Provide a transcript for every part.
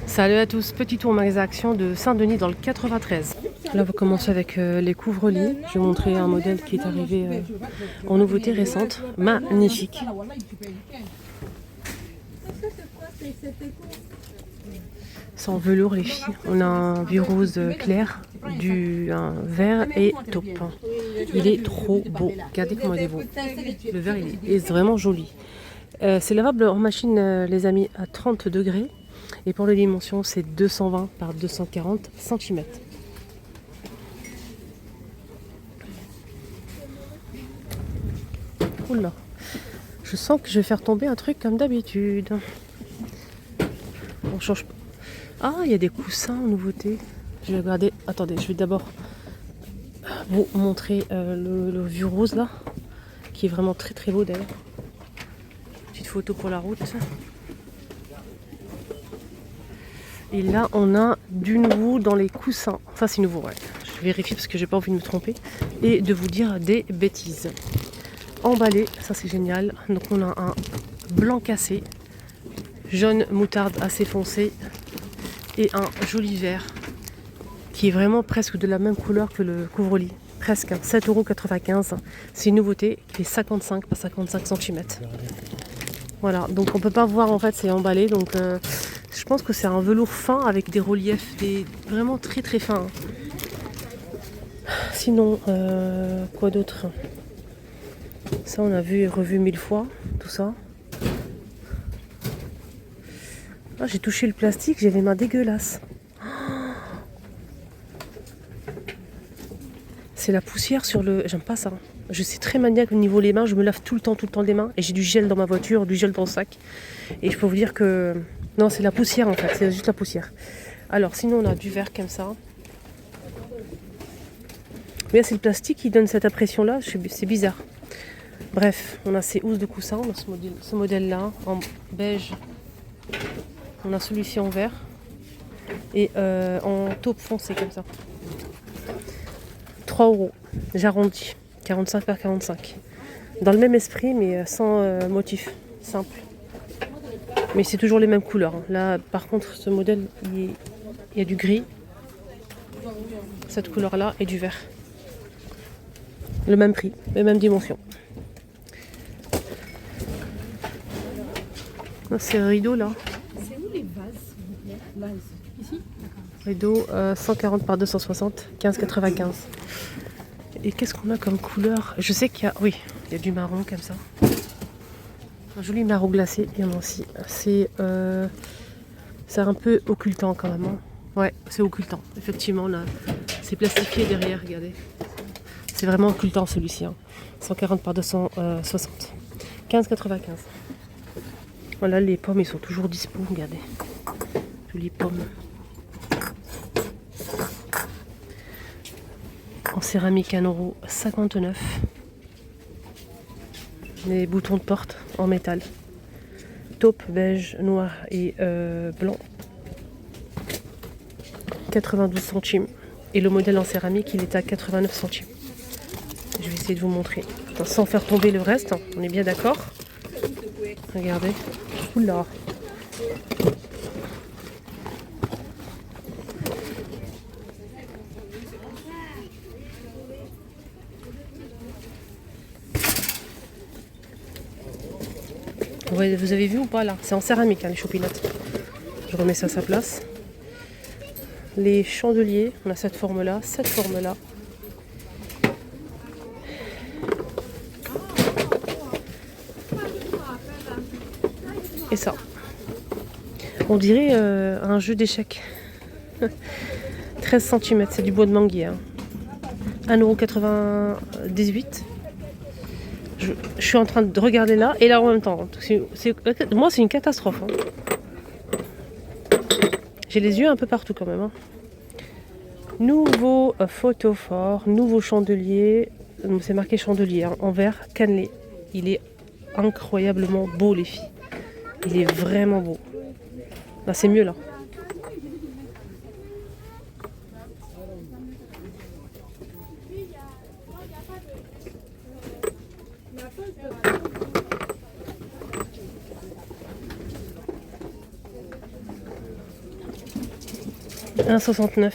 Salut à tous, petit tour magasin Action de Saint-Denis dans le 93. Là on va commencer avec les couvre-lits. Je vais vous montrer un modèle qui est arrivé en nouveauté récente. Magnifique. C'est en velours les filles. On a un vieux rose clair, un vert et taupe. Il est trop beau. Regardez comment il est beau. Le vert il est vraiment joli. C'est lavable en machine les amis à 30 degrés. Et pour les dimensions, c'est 220 par 240 cm. Oula, je sens que je vais faire tomber un truc comme d'habitude. On change pas. Ah, il y a des coussins en nouveauté. Je vais regarder. Attendez, je vais d'abord vous montrer le vieux rose là, qui est vraiment très très beau d'ailleurs. Petite photo pour la route. Et là, on a du nouveau dans les coussins. Ça, c'est nouveau, ouais. Je vérifie parce que j'ai pas envie de me tromper. Et de vous dire des bêtises. Emballé, ça c'est génial. Donc, on a un blanc cassé, jaune moutarde assez foncé et un joli vert qui est vraiment presque de la même couleur que le couvre-lit. Presque, 7,95 €. C'est une nouveauté qui est 55 par 55 cm. Voilà, donc on peut pas voir en fait, c'est emballé. Donc, je pense que c'est un velours fin avec des reliefs vraiment très très fins. Sinon, quoi d'autre? Ça, on a vu et revu 1000 fois, tout ça. Ah, j'ai touché le plastique, j'ai les mains dégueulasses. C'est la poussière sur le... J'aime pas ça. Je suis très maniaque au niveau des mains, je me lave tout le temps les mains. Et j'ai du gel dans ma voiture, du gel dans le sac. Et je peux vous dire que... Non, c'est la poussière en fait, c'est juste la poussière. Alors, sinon, on a du verre comme ça. Mais c'est le plastique qui donne cette impression-là, c'est bizarre. Bref, on a ces housses de coussin, on a ce modèle-là, en beige. On a celui-ci en vert. Et en taupe foncé comme ça. 3 €, j'arrondis. 45 par 45. Dans le même esprit, mais sans motif. Simple. Mais c'est toujours les mêmes couleurs. Là, par contre, ce modèle, il y a du gris. Cette couleur-là et du vert. Le même prix, les mêmes dimensions. C'est un rideau là. C'est où les vases, s'il vous plaît? Là, ici? Rideau 140 par 260, 15,95. Et qu'est-ce qu'on a comme couleur? Je sais qu'il y a... Oui, il y a du marron comme ça. Un joli marron glacé, il y en a aussi. C'est un peu occultant quand même. Hein. Ouais, c'est occultant. Effectivement, là, c'est plastifié derrière, regardez. C'est vraiment occultant celui-ci. Hein. 140 par 260. 15,95. Voilà, les pommes, ils sont toujours dispo, regardez. Jolies pommes. En céramique 1,59 €. Les boutons de porte en métal. Taupe, beige, noir et blanc. 92 centimes. Et le modèle en céramique, il est à 89 centimes. Je vais essayer de vous montrer. Sans faire tomber le reste, on est bien d'accord. Regardez. Oula. Ouais, vous avez vu ou pas là? C'est en céramique hein, les chopinottes. Je remets ça à sa place. Les chandeliers, on a cette forme-là, cette forme-là. Et ça. On dirait un jeu d'échecs. 13 cm, c'est du bois de manguier. Hein. 1,98 €. Je suis en train de regarder là et là en même temps. Moi, c'est une catastrophe. Hein. J'ai les yeux un peu partout quand même. Hein. Nouveau photophore, nouveau chandelier. C'est marqué chandelier hein, en verre cannelé. Il est incroyablement beau, les filles. Il est vraiment beau. Là, c'est mieux là. 1,69.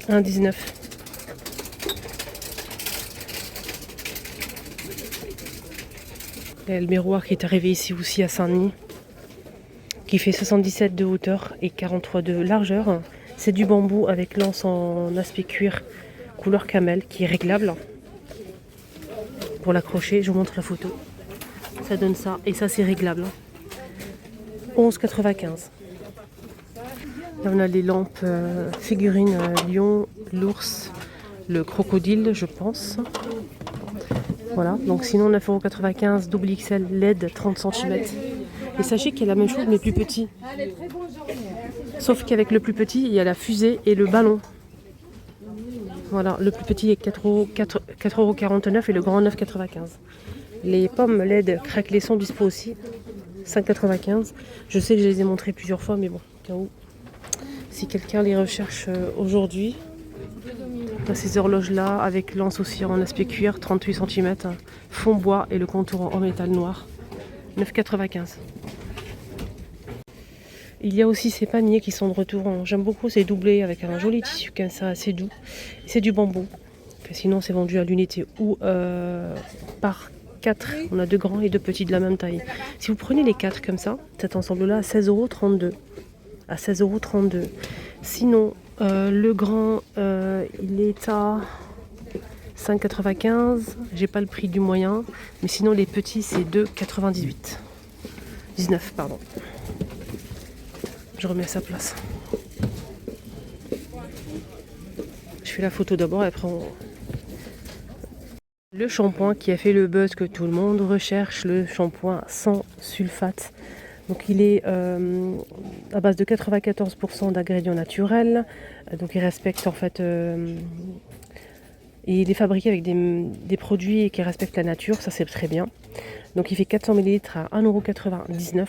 « 1,19. » Il y a le miroir qui est arrivé ici aussi à Saint-Denis, qui fait 77 de hauteur et 43 de largeur. C'est du bambou avec l'anse en aspect cuir couleur camel qui est réglable. Pour l'accrocher, je vous montre la photo. Ça donne ça et ça c'est réglable. 11,95. Là on a les lampes figurines lion, l'ours, le crocodile je pense. Voilà, donc sinon 9,95 €, double XL LED 30 cm. Et sachez qu'il y a la même chose mais plus petit. Sauf qu'avec le plus petit, il y a la fusée et le ballon. Voilà, le plus petit est 4,49 € et le grand 9,95 €. Les pommes LED craquelées sont dispo aussi. 5,95 €. Je sais que je les ai montrées plusieurs fois, mais bon, au cas où. Si quelqu'un les recherche aujourd'hui. Ces horloges-là, avec l'anse aussi en aspect cuir, 38 cm, fond bois et le contour en métal noir. 9,95 €. Il y a aussi ces paniers qui sont de retour. J'aime beaucoup ces doublés avec un joli tissu comme ça, assez doux. C'est du bambou. Sinon, c'est vendu à l'unité ou par 4. On a 2 grands et 2 petits de la même taille. Si vous prenez les 4 comme ça, cet ensemble-là à 16,32 €. À 16,32 €. Sinon, le grand, il est à 5,95 €. J'ai pas le prix du moyen. Mais sinon, les petits, c'est 2,98 €. 19, pardon. Je remets à sa place. Je fais la photo d'abord et après on... Le shampoing qui a fait le buzz que tout le monde recherche, le shampoing sans sulfate. Donc il est à base de 94% d'ingrédients naturels. Donc il respecte en fait... il est fabriqué avec des produits qui respectent la nature, ça c'est très bien. Donc il fait 400 ml à 1,99 €.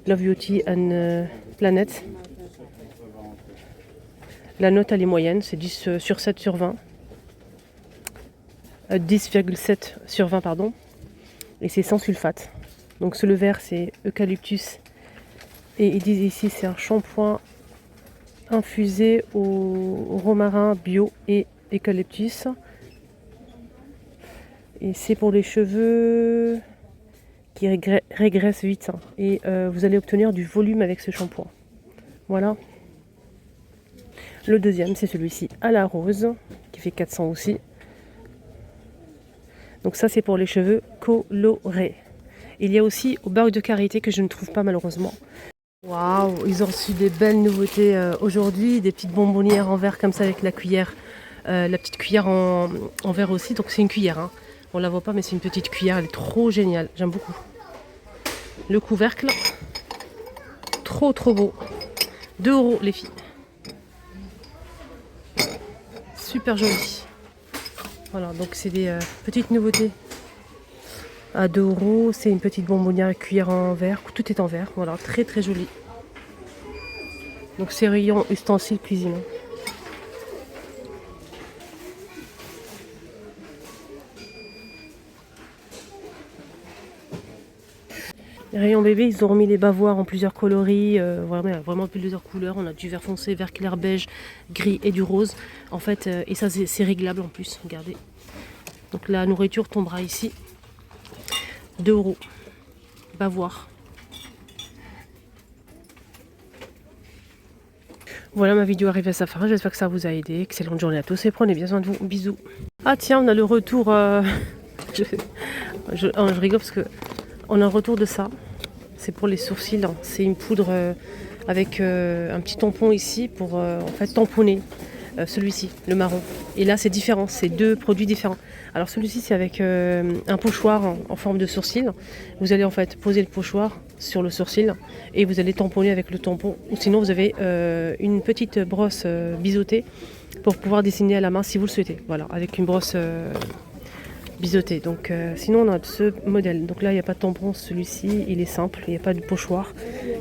Love Beauty and Planet. La note elle est moyenne, c'est 10 sur 7 sur 20. 10,7 sur 20 pardon. Et c'est sans sulfate. Donc le vert c'est eucalyptus. Et ils disent ici c'est un shampoing infusé au romarin bio et eucalyptus. Et c'est pour les cheveux qui régresse vite et vous allez obtenir du volume avec ce shampoing. Voilà. Le deuxième c'est celui-ci à la rose qui fait 400 aussi. Donc ça c'est pour les cheveux colorés. Il y a aussi au beurre de karité que je ne trouve pas malheureusement. Waouh, ils ont reçu des belles nouveautés aujourd'hui, des petites bonbonnières en verre comme ça avec la cuillère, la petite cuillère en verre aussi. Donc c'est une cuillère, hein. On la voit pas mais c'est une petite cuillère, elle est trop géniale, j'aime beaucoup. Le couvercle, trop beau. 2 € les filles. Super joli. Voilà, donc c'est des petites nouveautés. À 2 €, c'est une petite bonbonnière à cuillère en verre. Tout est en verre, voilà, très joli. Donc c'est rayon ustensiles cuisine. Rayon bébé, ils ont remis les bavoirs en plusieurs coloris, vraiment plusieurs couleurs. On a du vert foncé, vert clair, beige, gris et du rose. En fait, et ça c'est réglable en plus, regardez. Donc la nourriture tombera ici. 2 €. Bavoir. Voilà, ma vidéo arrive à sa fin. J'espère que ça vous a aidé. Excellente journée à tous et prenez bien soin de vous. Bisous. Ah tiens, on a le retour. Je rigole parce que on a un retour de ça. C'est pour les sourcils. C'est une poudre avec un petit tampon ici pour en fait tamponner celui-ci, le marron. Et là, c'est différent. C'est 2 produits différents. Alors celui-ci, c'est avec un pochoir en forme de sourcil. Vous allez en fait poser le pochoir sur le sourcil et vous allez tamponner avec le tampon. Ou sinon, vous avez une petite brosse biseautée pour pouvoir dessiner à la main si vous le souhaitez. Voilà, avec une brosse biseautée. Donc sinon, on a ce modèle. Donc là, il n'y a pas de tampon. Celui-ci, il est simple. Il n'y a pas de pochoir.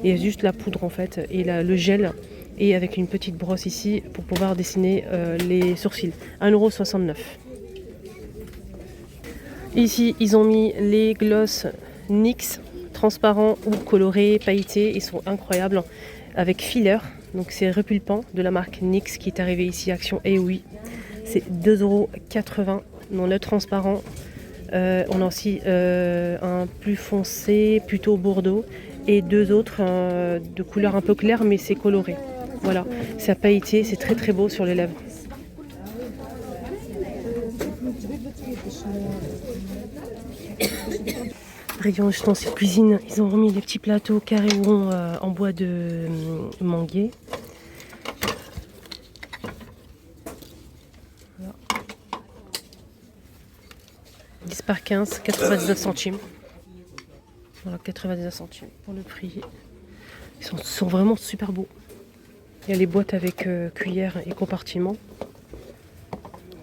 Il y a juste la poudre en fait et le gel. Et avec une petite brosse ici pour pouvoir dessiner les sourcils. 1,69 €. Ici, ils ont mis les gloss NYX transparents ou colorés, pailletés. Ils sont incroyables. Avec filler, donc c'est repulpant de la marque NYX qui est arrivé ici, Action et oui. C'est 2,80 €. Dans le transparent, on a aussi un plus foncé, plutôt bordeaux, et deux autres de couleur un peu claire, mais c'est coloré. Voilà, c'est à pailleter, c'est très très beau sur les lèvres. Rayon ustensiles cuisine, ils ont remis des petits plateaux carrés ou ronds en bois de manguier. Voilà. 10 par 15, 99 centimes. Voilà, 99 centimes pour le prix. Ils sont vraiment super beaux. Il y a les boîtes avec cuillère et compartiment.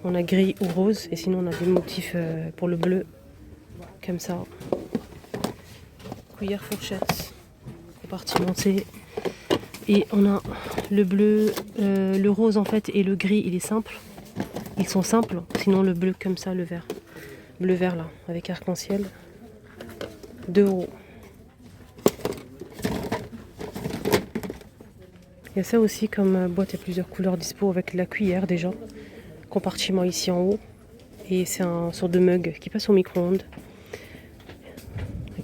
On a gris ou rose, et sinon on a des motifs pour le bleu, comme ça. Cuillère fourchette, compartimenté. Et on a le bleu, le rose en fait, et le gris, il est simple. Ils sont simples, sinon le bleu comme ça, le vert. Bleu vert là, avec arc-en-ciel. 2 €. Il y a ça aussi comme boîte à plusieurs couleurs dispo avec la cuillère déjà. Compartiment ici en haut. Et c'est un sorte de mug qui passe au micro-ondes.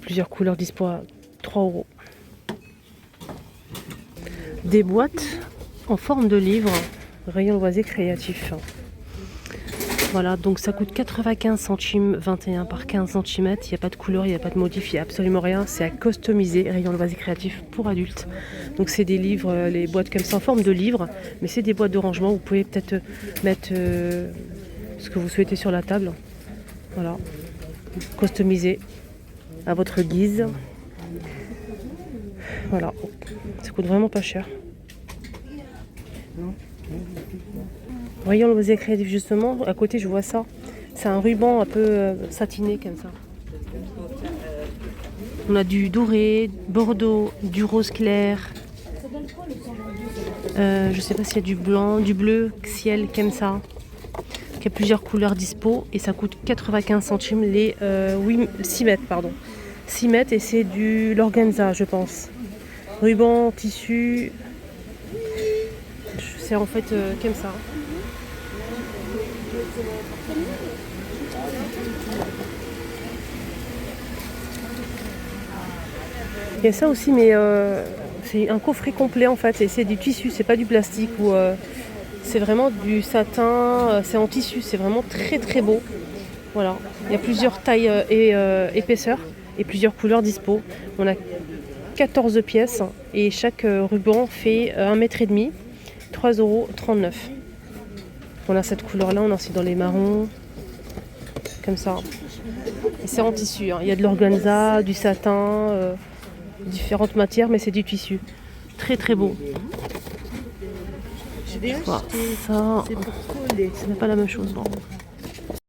Plusieurs couleurs dispo à 3 €. Des boîtes en forme de livre, rayon loisir créatif. Voilà, donc ça coûte 95 centimes, 21 par 15 cm. Il n'y a pas de couleur, il n'y a pas de motif, il n'y a absolument rien. C'est à customiser, rayon loisir créatif pour adultes. Donc c'est des livres, les boîtes comme ça en forme de livre, mais c'est des boîtes de rangement. Vous pouvez peut-être mettre ce que vous souhaitez sur la table. Voilà, customiser à votre guise. Voilà, ça coûte vraiment pas cher. Voyons le loisir créatif justement, à côté je vois ça. C'est un ruban un peu satiné comme ça. On a du doré, bordeaux, du rose clair. Je sais pas s'il y a du blanc, du bleu, ciel comme ça. Il y a plusieurs couleurs dispo et ça coûte 95 centimes les 6 mètres pardon. 6 mètres et c'est du l'organza je pense. Ruban, tissu. C'est en fait comme ça. Il y a ça aussi mais c'est un coffret complet en fait et c'est du tissu, c'est pas du plastique ou c'est vraiment du satin, c'est en tissu, c'est vraiment très très beau. Voilà, il y a plusieurs tailles et épaisseurs et plusieurs couleurs dispo. On a 14 pièces et chaque ruban fait 1,5 m, 3,39 €. On a cette couleur là, on a aussi dans les marrons, comme ça. Et c'est en tissu, hein. Il y a de l'organza, du satin, différentes matières, mais c'est du tissu. Très très beau. Voilà, ça, ce n'est pas la même chose. Bon.